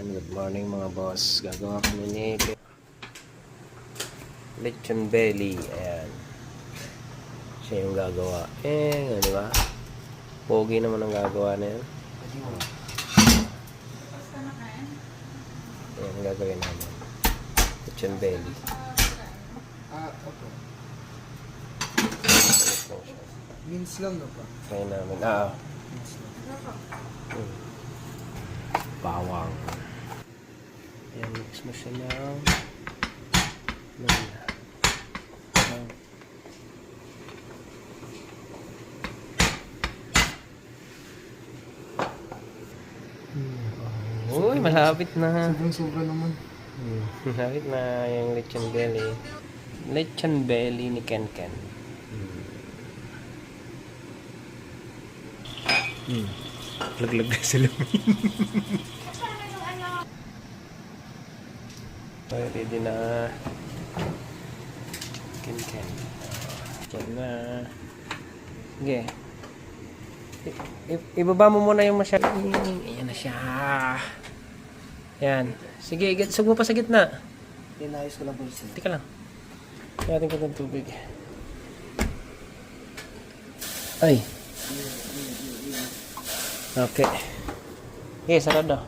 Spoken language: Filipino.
Ayan, good morning mga boss. Gagawa kami ni lechon belly. Ayan. Siya yung gagawa. Di ba? Pogi naman ang gagawa na yan. Ayan, gagawin namin. Lechon belly. Okay. Mince lang na pa. Try namin. Mince lang. Bawang. Ayan, mix mo siya ng uy, malapit na. Sobrang-sobra naman. Malapit na yung lechon belly. Lechon belly ni Ken Ken. Laglag na sila. Okay, ready na. Ken Ken. Diyan na. Sige. Ibaba mo muna yung masyado. Ayan na siya. Ayan. Sige, sug mo pa sa gitna. Inayos ko lang po siya. Tika lang. Natin ko ng tubig. Ay. Okay. Okay, sarado.